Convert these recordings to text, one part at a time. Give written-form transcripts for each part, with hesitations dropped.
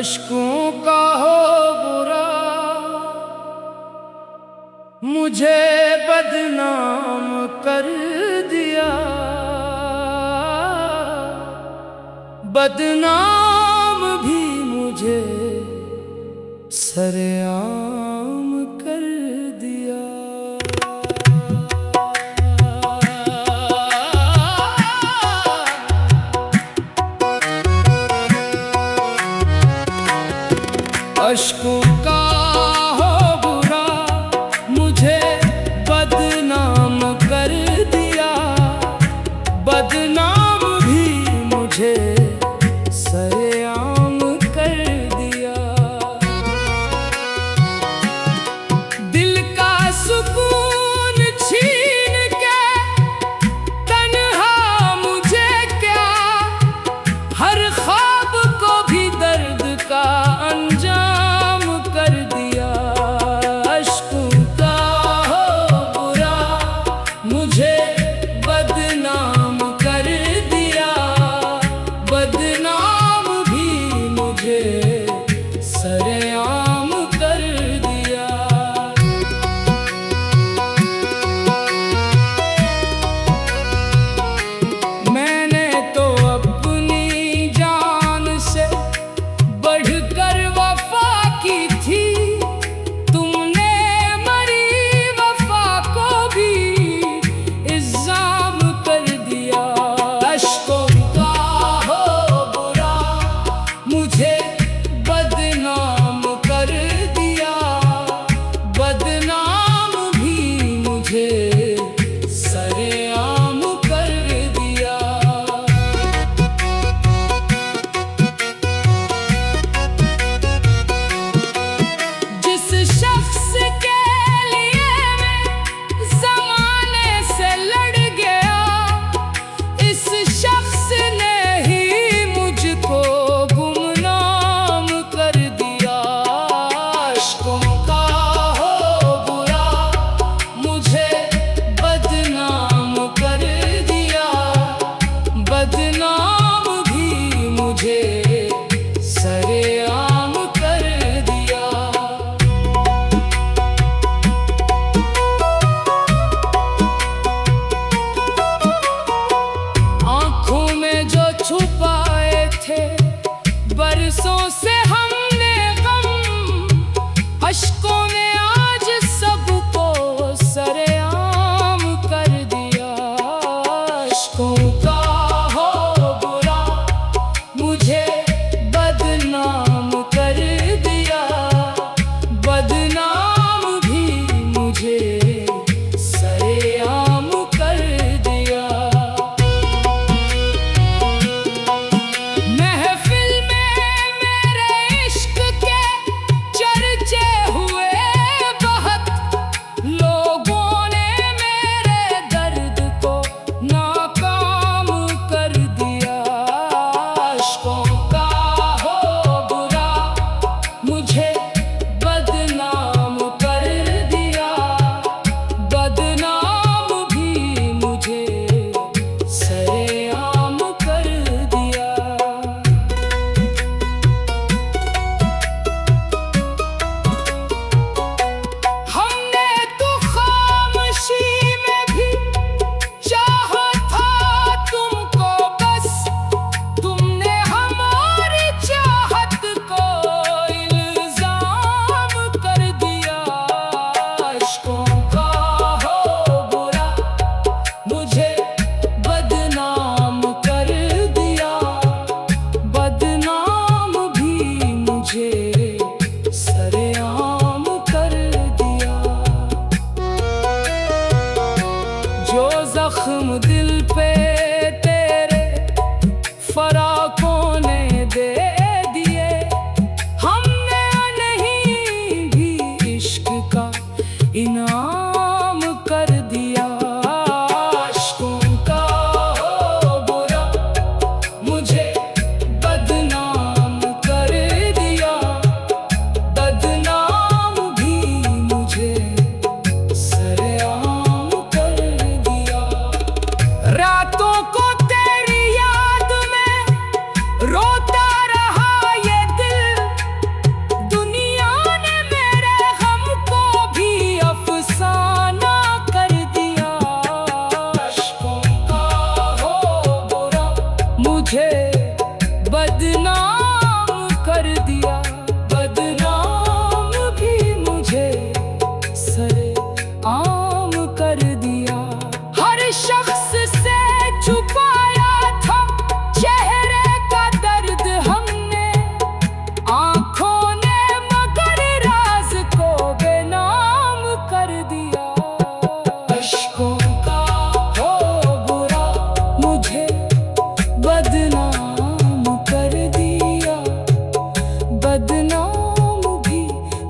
अश्कों का हो बुरा, मुझे बदनाम कर दिया। बदनाम भी मुझे सरेआम कर दिया। अश्कों का हो बुरा, मुझे बदनाम कर दिया। बदनाम भी मुझे सरेआम कर दिया। दिल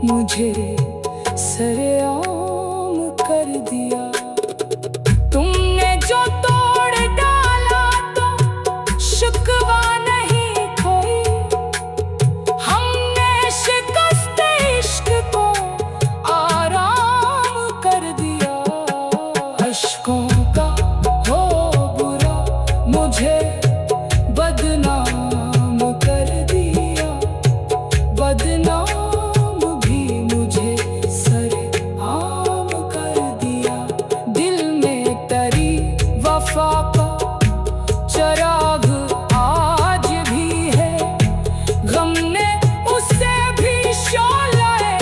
मुझे सरेआम कर दिया। तुमने जो तोड़ डाला तो शिकवा नहीं कोई, हमने शिकस्त इश्क को आराम कर दिया। अश्कों का हो बुरा मुझे बदनाम कर दिया, बदनाम भी मुझे सरेआम कर दिया। दिल में तरी वफा का चराग आज भी है, गम ने उससे भी शोलाए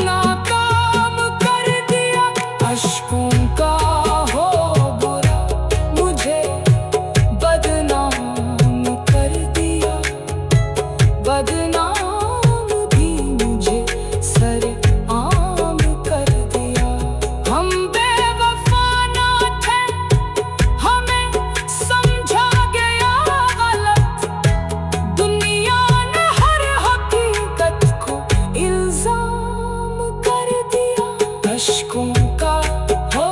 नाकाम कर दिया। अश्कों का हो बुरा मुझे बदनाम कर दिया, बदनाम भी मुझे सरेआम कर दिया। हम बेवफा ना थे, हमें समझा गया गलत, दुनिया ने हर हकीकत को इल्जाम कर दिया। अश्कों का हो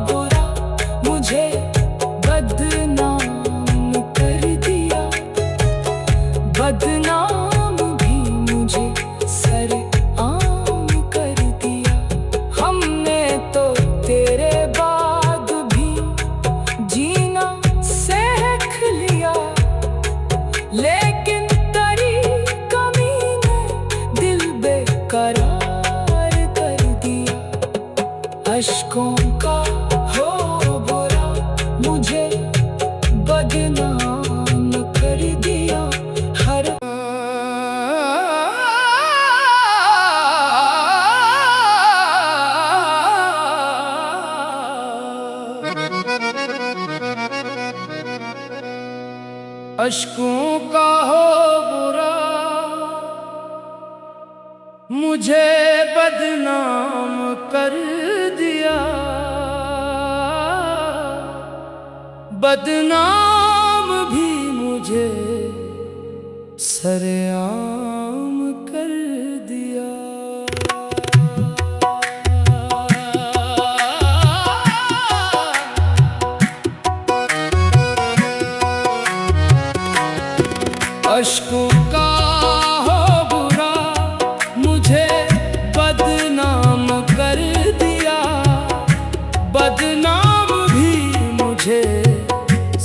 बुरा मुझे बदनाम कर दिया, बदनाम भी मुझे सरेआम कर दिया। हमने तो तेरे बाद भी जीना सीख लिया, लेकिन तेरी कमी ने दिल बेकरार कर दिया। अश्कों का हो बुरा मुझे बदनाम कर दिया। हर अश्कों का हो बुरा मुझे बदनाम कर दिया, बदनाम भी मुझे सरेआम कर दिया। अश्कों का हो बुरा मुझे बदनाम कर दिया, बदनाम भी मुझे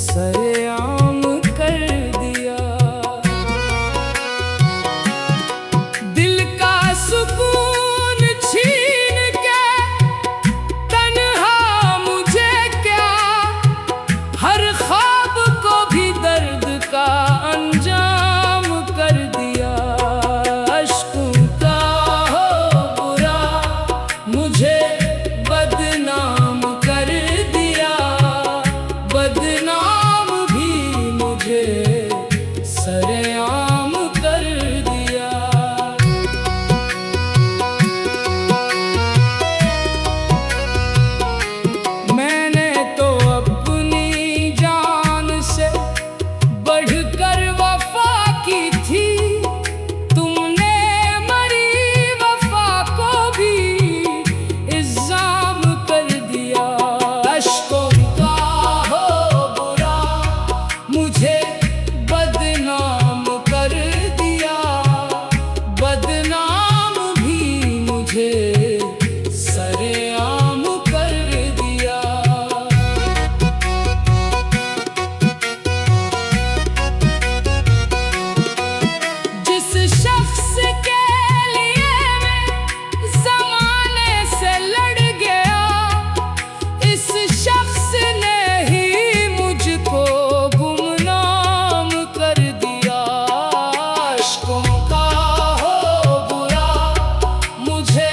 सरेआम कर दिया। दिल का सुकून छीन के तन्हा मुझे क्या, हर ख्वाब को भी दर्द का अंजाम कर दिया। अश्कों का हो बुरा मुझे बदनाम कर दिया, बदनाम भी मुझे सरेआम कर दिया। मैंने तो अपनी जान से बढ़कर वफा की थी, तुमने मरी वफा को भी इल्जाम कर दिया। अश्कों का हो बुरा मुझे बदनाम कर दिया, बदनाम भी मुझे सरेआम कर दिया। जिस शख्स के लिए मैं ज़माने से लड़ गया, इस शख्स ने ही मुझको गुमनाम कर दिया। अश्कों का हो बुरा मुझे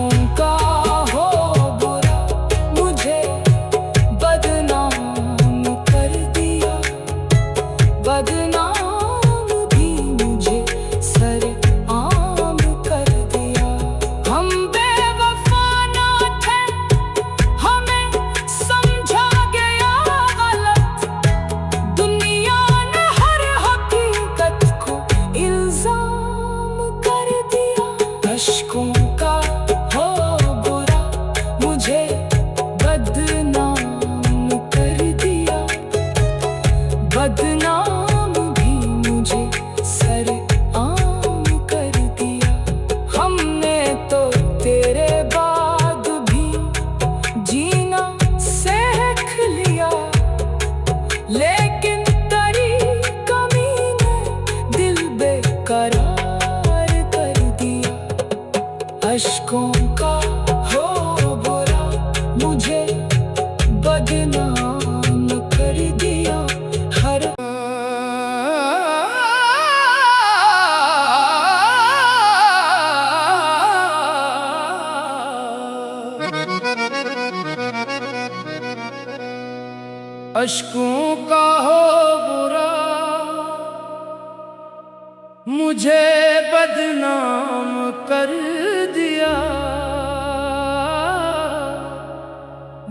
अशकों का हो बुरा, मुझे बदनाम कर दिया। बदनाम भी मुझे सरेआम कर दिया। हम बेवफा ना थे, हमें समझा गया गलत। दुनिया ने हर हकीकत को इल्जाम कर दिया। अशकों का हो बुरा, मुझे बदनाम कर दिया। बदनाम भी मुझे सरेआम कर दिया। हमने तो तेरे बाद भी जीना सीख लिया, लेकिन तेरी कमी ने दिल बेकरार कर दिया। अशकों का हो बुरा, मुझे बदनाम कर दिया। हर अशकों का हो बुरा, मुझे बदनाम कर दिया।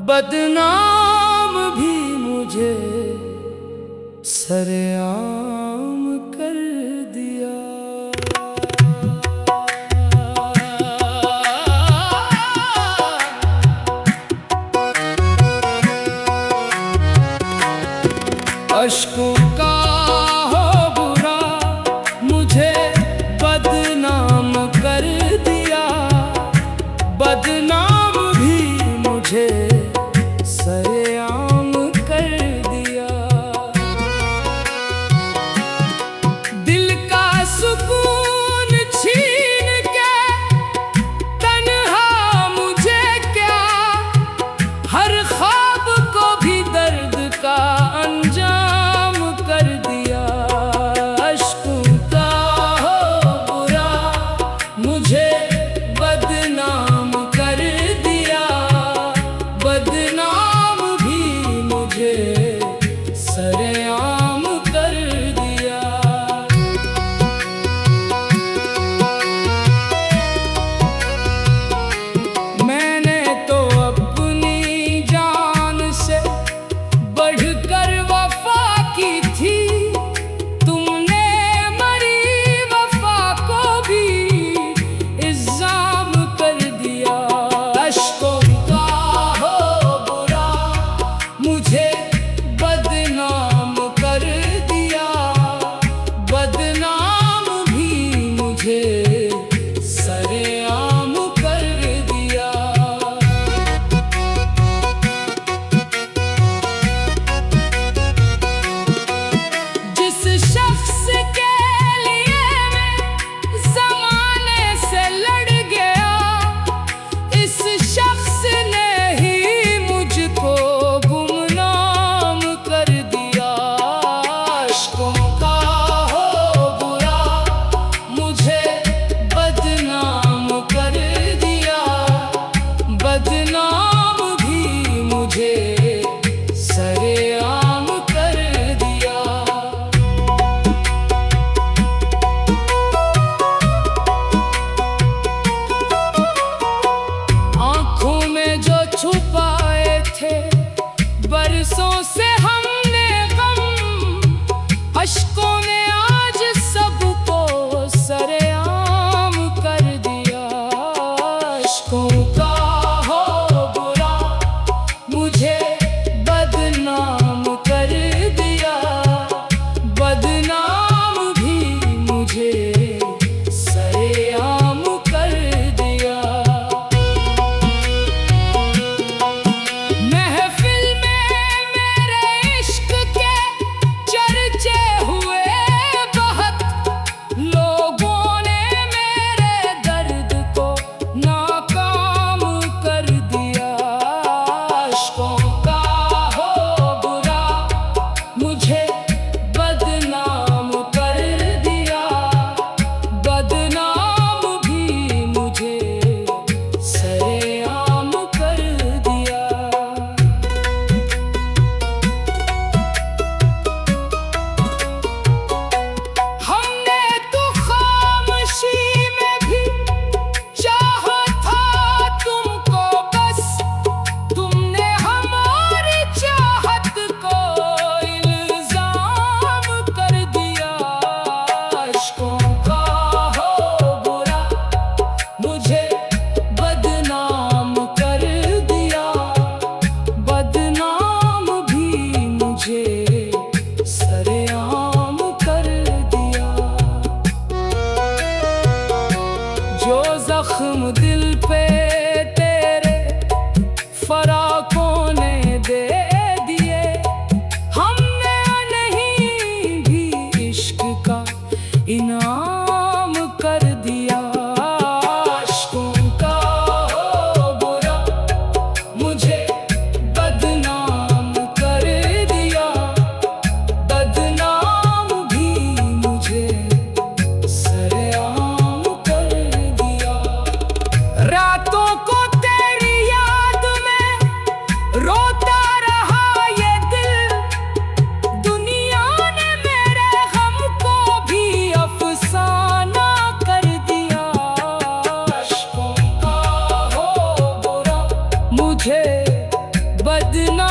बदनाम भी मुझे सरेआम कर दिया। अशकों का हो बुरा, मुझे बदनाम कर दिया। बदनाम भी मुझे सरेआम कर दिया। दिल का सुकून छीन के तन्हा मुझे क्या, हर ख्वाब को भी दर्द का अंजाम कर दिया। अशकों का हो बुरा, मुझे बदनाम कर दिया। बदनाम भी मुझे सरेआम कर दिया। मैंने तो अपनी जान से बढ़कर वफा की थी, तुमने मरी वफा को भी इल्जाम कर दिया। अशकों का हो बुरा, मुझे बदनाम कर दिया। बदनाम भी मुझे सरेआम कर दिया। जिस शख्स के लिए मैं ज़माने से लड़ गया, इस शख्स ने ही मुझको गुमनाम कर दिया। अशकों का हो बुरा, मुझे बदनाम कर दिया। बदनाम भी मुझे सरेआम कर दिया। आँखों में जो छुपाए थे बरसों से हमने गम, अशकों ने आज सबको सरेआम कर दिया। अशकों का हो बुरा, मुझे बदनाम कर दिया। बदनाम भी मुझे सरेआम कर दिया। महफिल में मेरे मुझे बदनाम